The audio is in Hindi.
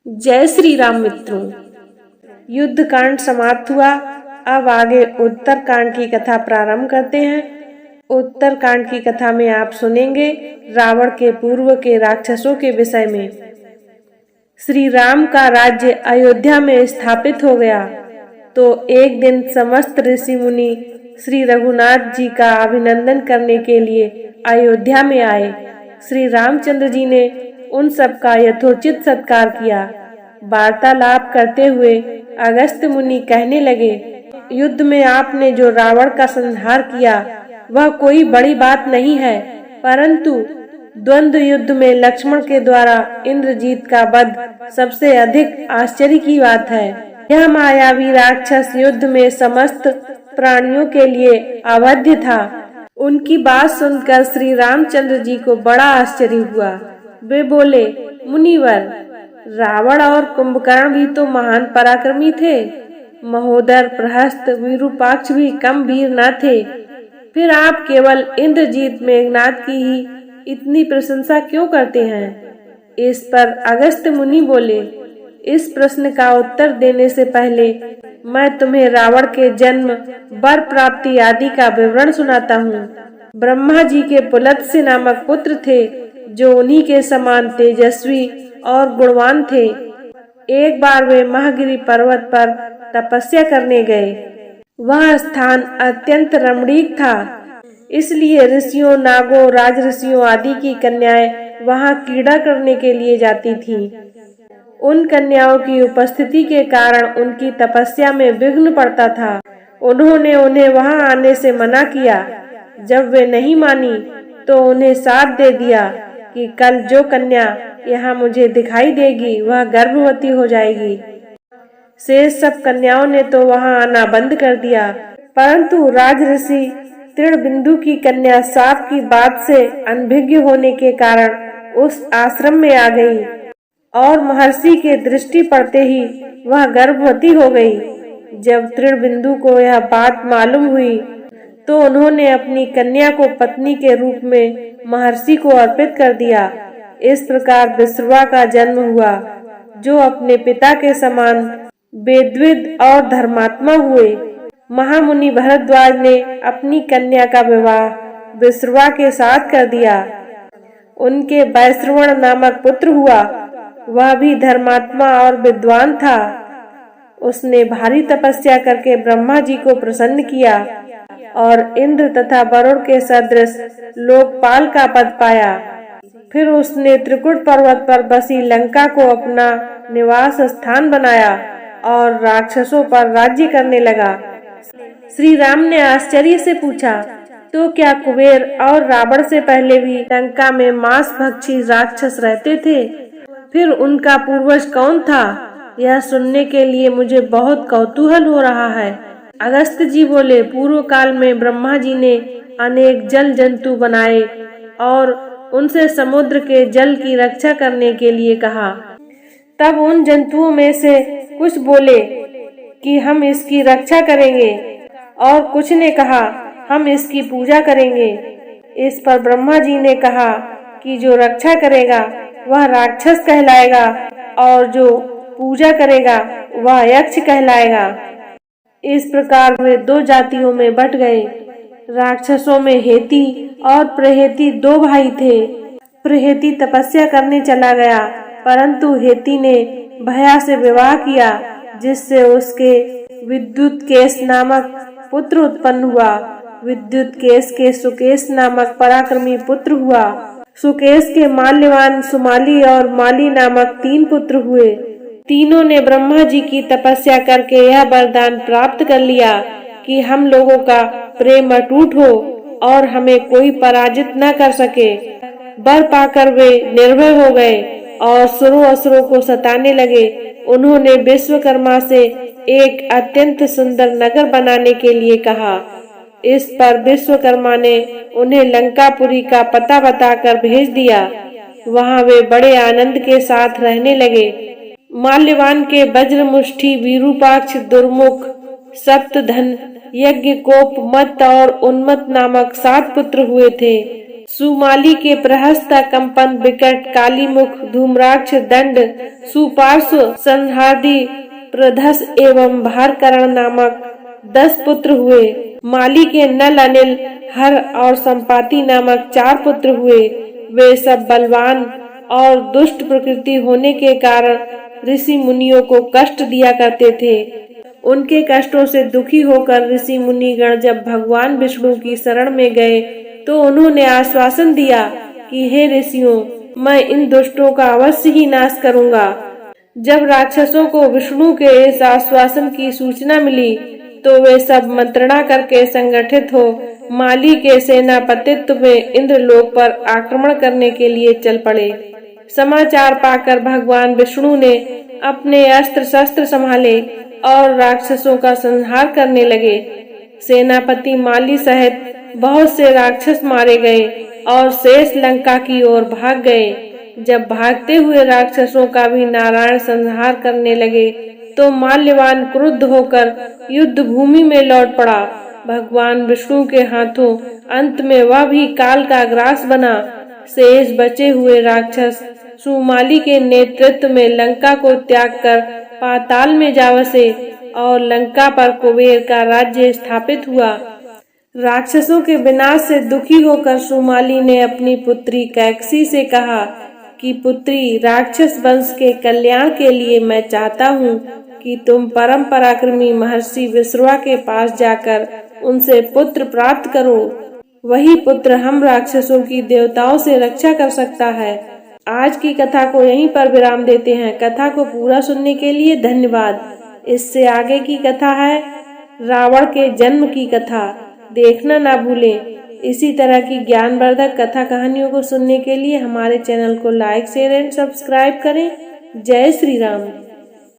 जय श्री राम मित्रों। युद्ध कांड समाप्त हुआ। अब आगे उत्तर कांड की कथा प्रारंभ करते हैं। उत्तर कांड की कथा में आप सुनेंगे रावण के पूर्व के राक्षसों के विषय में। श्री राम का राज्य अयोध्या में स्थापित हो गया तो एक दिन समस्त ऋषि मुनि श्री रघुनाथ जी का अभिनंदन करने के लिए अयोध्या में आए। श्री रामचंद्र जी ने उन सब का यथोचित सत्कार किया। वार्तालाप करते हुए अगस्त्य मुनि कहने लगे, युद्ध में आपने जो रावण का संहार किया वह कोई बड़ी बात नहीं है, परंतु द्वंद्व युद्ध में लक्ष्मण के द्वारा इंद्रजीत का वध सबसे अधिक आश्चर्य की बात है। यह मायावी राक्षस युद्ध में समस्त प्राणियों के लिए अवध्य था। उनकी बात सुनकर श्री रामचंद्र जी को बड़ा आश्चर्य हुआ। वे बोले, मुनिवर, रावण और कुंभकर्ण भी तो महान पराक्रमी थे। महोदर, प्रहस्त, विरूपाक्ष भी कम वीर न थे। फिर आप केवल इंद्रजीत मेघनाद की ही इतनी प्रशंसा क्यों करते हैं? इस पर अगस्त्य मुनि बोले, इस प्रश्न का उत्तर देने से पहले मैं तुम्हें रावण के जन्म, वर प्राप्ति आदि का विवरण सुनाता हूँ। ब्रह्मा जी के पुलत्स्य नामक पुत्र थे जो उन्हीं के समान तेजस्वी और गुणवान थे। एक बार वे महागिरी पर्वत पर तपस्या करने गए। वह स्थान अत्यंत रमणीक था, इसलिए ऋषियों, नागों, राजऋषियों आदि की कन्याएं वहां क्रीड़ा करने के लिए जाती थीं। उन कन्याओं की उपस्थिति के कारण उनकी तपस्या में विघ्न पड़ता था। उन्होंने उन्हें वहां आने से मना किया। जब वे नहीं मानी तो उन्हें साथ दे दिया कि कल जो कन्या यहाँ मुझे दिखाई देगी वह गर्भवती हो जाएगी। शेष सब कन्याओं ने तो वहां आना बंद कर दिया, परंतु राजऋषि तृणबिंदु की कन्या साप की बात से अनभिज्ञ होने के कारण उस आश्रम में आ गई और महर्षि के दृष्टि पड़ते ही वह गर्भवती हो गई। जब तृणबिंदु को यह बात मालूम हुई तो उन्होंने अपनी कन्या को पत्नी के रूप में महर्षि को अर्पित कर दिया। इस प्रकार विश्रवा का जन्म हुआ, जो अपने पिता के समान वेदविद और धर्मात्मा हुए। महामुनि भरद्वाज ने अपनी कन्या का विवाह विश्रवा के साथ कर दिया। उनके वैश्रवण नामक पुत्र हुआ। वह भी धर्मात्मा और विद्वान था। उसने भारी तपस्या करके ब्रह्मा जी को प्रसन्न किया और इंद्र तथा वरुण के सदृश लोकपाल का पद पाया। फिर उसने त्रिकुट पर्वत पर बसी लंका को अपना निवास स्थान बनाया और राक्षसों पर राज्य करने लगा। श्री राम ने आश्चर्य से पूछा, तो क्या कुबेर और रावण से पहले भी लंका में मांस भक्षी राक्षस रहते थे? फिर उनका पूर्वज कौन था? यह सुनने के लिए मुझे बहुत कौतूहल हो रहा है। अगस्त्य जी बोले, पूर्व काल में ब्रह्मा जी ने अनेक जल जंतु बनाए और उनसे समुद्र के जल की रक्षा करने के लिए कहा। तब उन जंतुओं में से कुछ बोले कि हम इसकी रक्षा करेंगे और कुछ ने कहा हम इसकी पूजा करेंगे। इस पर ब्रह्मा जी ने कहा कि जो रक्षा करेगा वह राक्षस कहलाएगा और जो पूजा करेगा वह यक्ष कहलाएगा। इस प्रकार वे दो जातियों में बट गए। राक्षसों में हेती और प्रहेती दो भाई थे। प्रहेती तपस्या करने चला गया, परंतु हेती ने भया से विवाह किया, जिससे उसके विद्युत केश नामक पुत्र उत्पन्न हुआ। विद्युत केश के सुकेश नामक पराक्रमी पुत्र हुआ। सुकेश के माल्यवान, सुमाली और माली नामक 3 पुत्र हुए। तीनों ने ब्रह्मा जी की तपस्या करके यह वरदान प्राप्त कर लिया कि हम लोगों का प्रेम अटूट हो और हमें कोई पराजित न कर सके। वर पाकर वे निर्भय हो गए और सुरों असुरों को सताने लगे। उन्होंने विश्वकर्मा से एक अत्यंत सुंदर नगर बनाने के लिए कहा। इस पर विश्वकर्मा ने उन्हें लंकापुरी का पता बताकर भेज दिया। वहां वे बड़े आनंद के साथ रहने लगे। माल्यवान के वज्रमुष्टि, विरूपाक्ष, दुर्मुख, सप्तधन, यज्ञ, कोप, मत और उन्मत्त नामक 7 पुत्र हुए थे। सुमाली के प्रहस्ता कंपन विकट कालीमुख धूम्राक्ष दंड सुपार्श्व संहारदी प्रधस एवं भारकरण नामक 10 पुत्र हुए। माली के नल अनिल हर और संपाति नामक 4 पुत्र हुए। वे सब बलवान और दुष्ट प्रकृति होने के कारण ऋषि मुनियों को कष्ट दिया करते थे। उनके कष्टों से दुखी होकर ऋषि मुनिगण जब भगवान विष्णु की शरण में गए तो उन्होंने आश्वासन दिया कि हे ऋषियों, मैं इन दुष्टों का अवश्य ही नाश करूंगा। जब राक्षसों को विष्णु के इस आश्वासन की सूचना मिली तो वे सब मंत्रणा करके संगठित हो माली के सेनापतित्व में इंद्रलोक पर आक्रमण करने के लिए चल पड़े। समाचार पाकर भगवान विष्णु ने अपने अस्त्र शस्त्र संभाले और राक्षसों का संहार करने लगे। सेनापति माली सहित बहुत से राक्षस मारे गए और शेष लंका की ओर भाग गए। जब भागते हुए राक्षसों का भी नारायण संहार करने लगे तो माल्यवान क्रुद्ध होकर युद्ध भूमि में लौट पड़ा। भगवान विष्णु के हाथों अंत में वह भी काल का ग्रास बना। शेष बचे हुए राक्षस सुमाली के नेतृत्व में लंका को त्याग कर पाताल में जा बसे और लंका पर कुबेर का राज्य स्थापित हुआ। राक्षसों के विनाश से दुखी होकर सुमाली ने अपनी पुत्री कैकसी से कहा कि पुत्री, राक्षस वंश के कल्याण के लिए मैं चाहता हूँ कि तुम परम पराक्रमी महर्षि विश्रवा के पास जाकर उनसे पुत्र प्राप्त करो। वही पुत्र हम राक्षसों की देवताओं से रक्षा कर सकता है। आज की कथा को यहीं पर विराम देते हैं। कथा को पूरा सुनने के लिए धन्यवाद। इससे आगे की कथा है रावण के जन्म की कथा, देखना ना भूलें। इसी तरह की ज्ञानवर्धक कथा कहानियों को सुनने के लिए हमारे चैनल को लाइक शेयर एंड सब्सक्राइब करें। जय श्री राम।